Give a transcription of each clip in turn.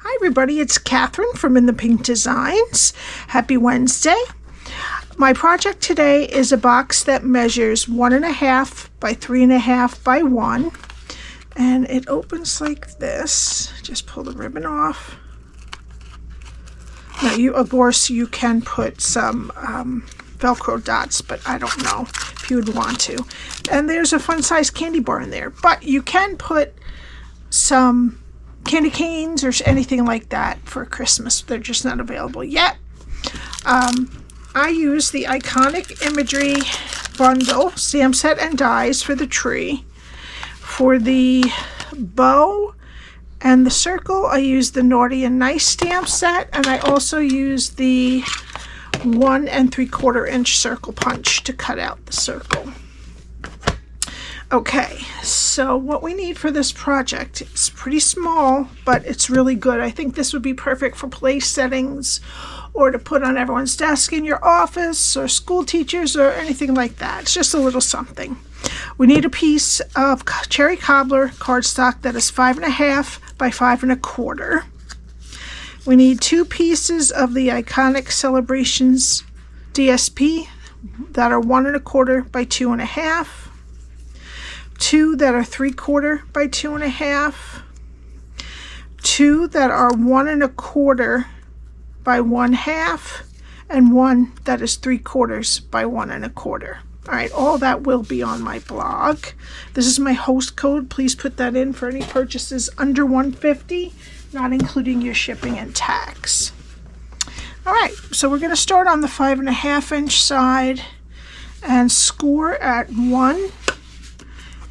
Hi everybody, it's Cathryn from In the Pink Designs. Happy Wednesday. My project today is a box that measures 1.5 by 3.5 by 1. And it opens like this. Just pull the ribbon off. Now, of course, you can put some Velcro dots, but I don't know if you would want to. And there's a fun-sized candy bar in there. But you can put some candy canes or anything like that for Christmas. They're just not available yet. I use the Iconic Imagery bundle, stamp set and dies for the tree. For the bow and the circle, I use the Naughty and Nice stamp set, and I also use the 1 3/4 inch circle punch to cut out the circle. Okay, so what we need for this project, it's pretty small, but it's really good. I think this would be perfect for place settings or to put on everyone's desk in your office or school teachers or anything like that. It's just a little something. We need a piece of cherry cobbler cardstock that is 5.5 by 5 1/4. We need 2 pieces of the Iconic Celebrations DSP that are 1 1/4 by 2 1/2. 2 that are 3/4 by 2 1/2. 2 that are 1 1/4 by 1/2, and 1 that is 3/4 by 1 1/4. All right, all that will be on my blog. This is my host code. Please put that in for any purchases under $150, not including your shipping and tax. All right, so we're going to start on the 5.5 inch side and score at 1,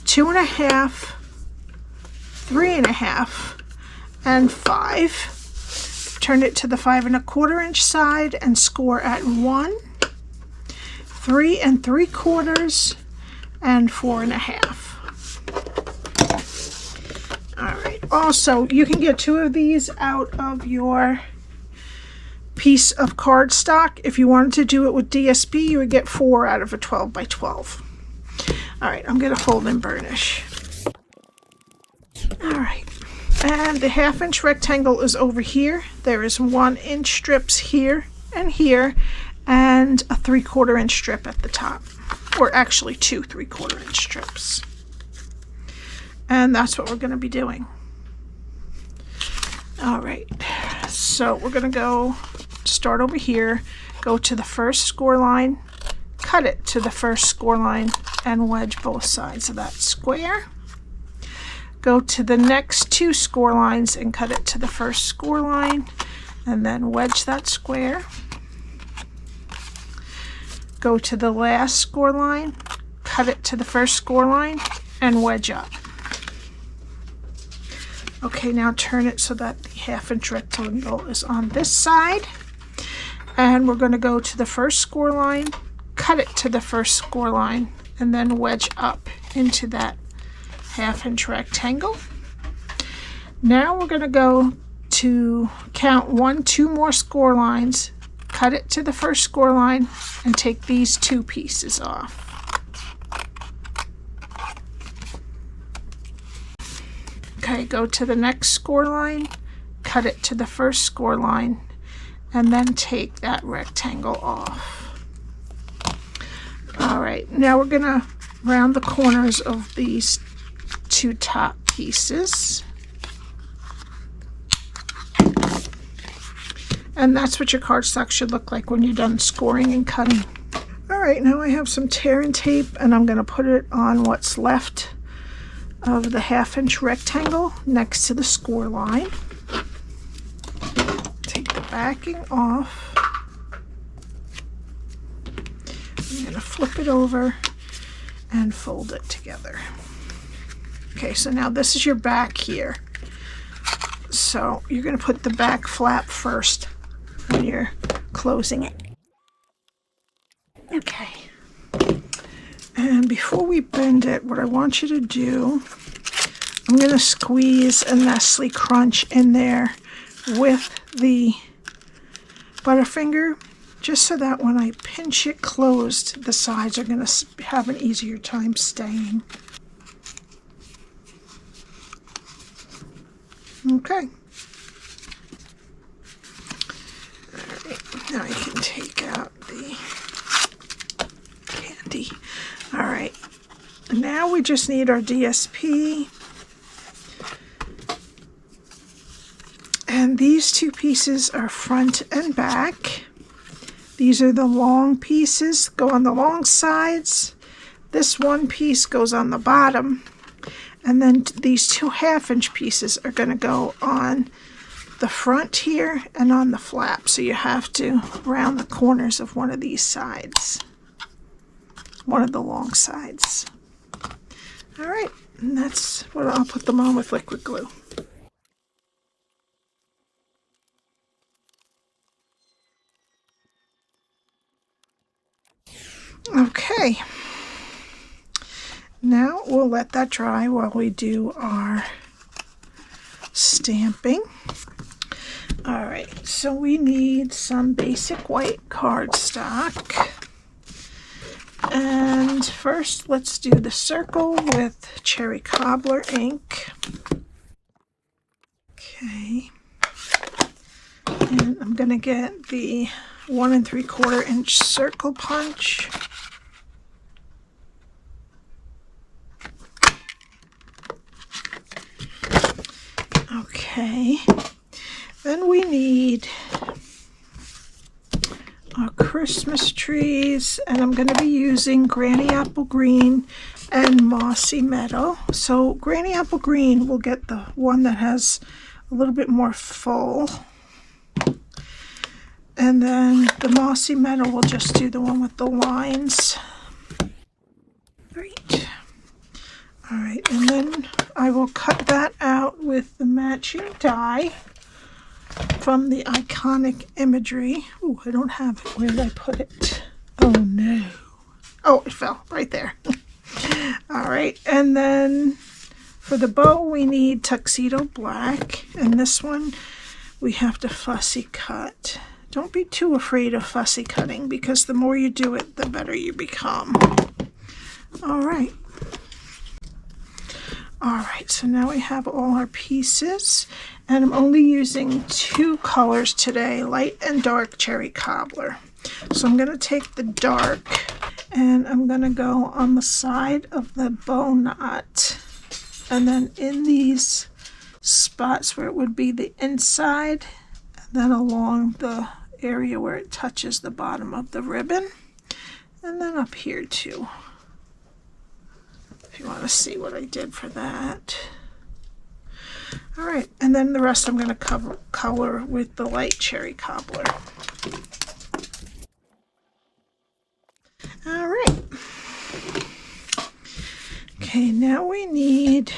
2.5, 3.5, and 5. Turn it to the 5 1/4 inch side and score at 1, 3 3/4, and 4.5. All right. Also, you can get 2 of these out of your piece of cardstock. If you wanted to do it with DSP, you would get 4 out of a 12 by 12. All right, I'm going to fold and burnish. All right, and the 1/2 inch rectangle is over here. There is 1 inch strips here, and a 3/4 inch strip at the top, or actually 2 3/4 inch strips. And that's what we're going to be doing. All right, so we're going to start over here, go to the first score line, cut it to the first score line, and wedge both sides of that square. Go to the next 2 score lines and cut it to the first score line, and then wedge that square. Go to the last score line, cut it to the first score line, and wedge up. Okay, now turn it so that the 1/2 inch rectangle is on this side, and we're going to go to the first score line, cut it to the first score line, and then wedge up into that 1/2 inch rectangle. Now we're going to go to count 1, 2 more score lines, cut it to the first score line, and take these 2 pieces off. Okay, go to the next score line, cut it to the first score line, and then take that rectangle off. All right, now we're going to round the corners of these 2 top pieces. And that's what your cardstock should look like when you're done scoring and cutting. All right, now I have some tear and tape, and I'm going to put it on what's left of the 1/2 inch rectangle next to the score line. Take the backing off. I'm going to flip it over and fold it together. Okay, so now this is your back here. So you're going to put the back flap first when you're closing it. Okay. And before we bend it, what I want you to do, I'm going to squeeze a Nestle Crunch in there with the Butterfinger, just so that when I pinch it closed, the sides are going to have an easier time staying. Okay. now we just need our DSP. And these two pieces are front and back. These are the long pieces, go on the long sides. This one piece goes on the bottom. And then these 2 1/2-inch pieces are going to go on the front here and on the flap. So you have to round the corners of one of these sides. One of the long sides. All right, and that's what I'll put them on with liquid glue. Okay, now we'll let that dry while we do our stamping. All right, so we need some basic white cardstock. And first, let's do the circle with cherry cobbler ink. Okay, and I'm going to get the 1 3/4-inch circle punch. Okay, then we need our Christmas trees, and I'm going to be using Granny Apple Green and Mossy Meadow. So Granny Apple Green will get the one that has a little bit more full, and then the Mossy Meadow will just do the one with the lines. Great. All right, and then I will cut that out with the matching die from the Iconic Imagery. Oh, I don't have it. Where did I put it? Oh no. Oh, it fell right there. All right, and then for the bow we need Tuxedo Black, and this one we have to fussy cut. Don't be too afraid of fussy cutting, because the more you do it, the better you become. All right. All right, so now we have all our pieces, and I'm only using 2 colors today, light and dark cherry cobbler. So I'm going to take the dark, and I'm going to go on the side of the bow knot, and then in these spots where it would be the inside, and then along the area where it touches the bottom of the ribbon, and then up here too. If you want to see what I did for that. All right, and then the rest I'm going to color with the light cherry cobbler. All right. Okay, now we need,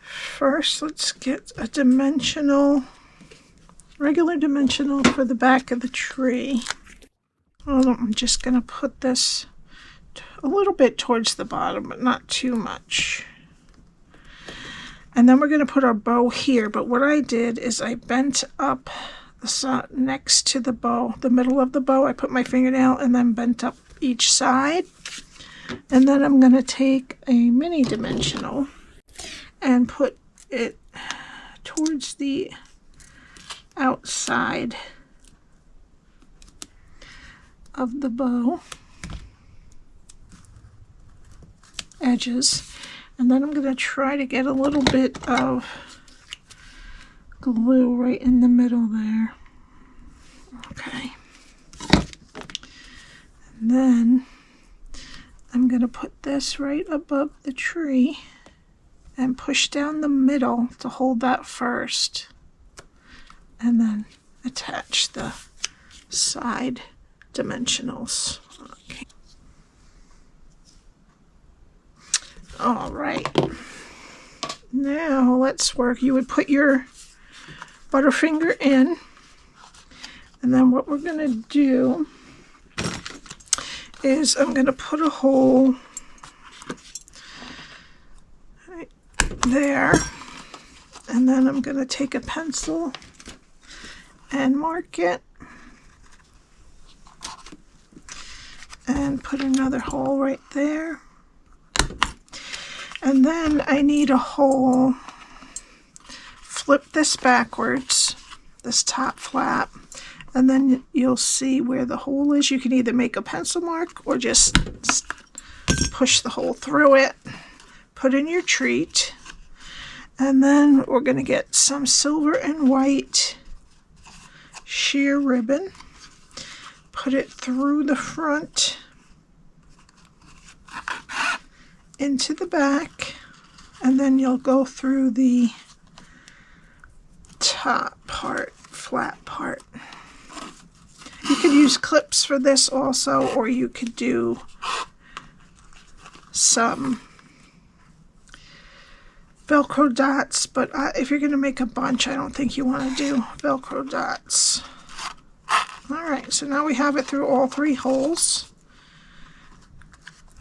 first let's get a dimensional, regular dimensional for the back of the tree. I'm just going to put this a little bit towards the bottom, but not too much. And then we're going to put our bow here, but what I did is I bent up the side next to the bow, the middle of the bow. I put my fingernail and then bent up each side. And then I'm going to take a mini dimensional and put it towards the outside of the bow edges, and then I'm going to try to get a little bit of glue right in the middle there. Okay, and then I'm going to put this right above the tree and push down the middle to hold that first, and then attach the side dimensionals. Okay. All right, now let's work. You would put your Butterfinger in, and then what we're going to do is I'm going to put a hole right there, and then I'm going to take a pencil and mark it and put another hole right there. And then I need a hole, flip this backwards, this top flap, and then you'll see where the hole is. You can either make a pencil mark or just push the hole through it, put in your treat, and then we're going to get some silver and white sheer ribbon, put it through the front into the back, and then you'll go through the top part, flat part. You could use clips for this also, or you could do some Velcro dots, but if you're going to make a bunch, I don't think you want to do Velcro dots. Alright, so now we have it through all 3 holes.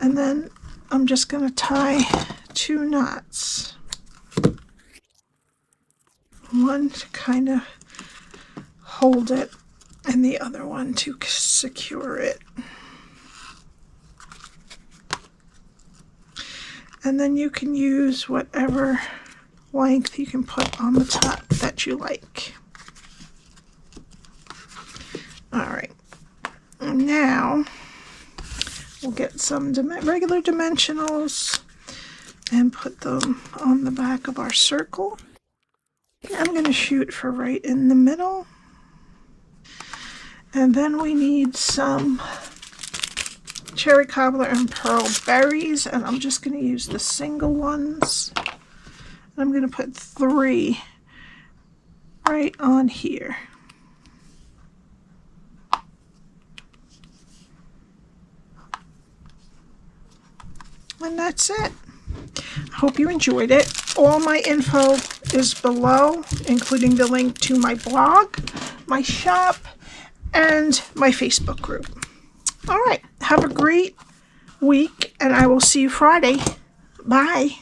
And then I'm just going to tie 2 knots. One to kind of hold it, and the other one to secure it. And then you can use whatever length you can put on the top that you like. Alright, now we'll get some regular dimensionals and put them on the back of our circle. I'm going to shoot for right in the middle. And then we need some cherry cobbler and pearl berries, and I'm just going to use the single ones. I'm going to put 3 right on here. And that's it. I hope you enjoyed it. All my info is below, including the link to my blog, my shop, and my Facebook group. All right, have a great week, and I will see you Friday. Bye.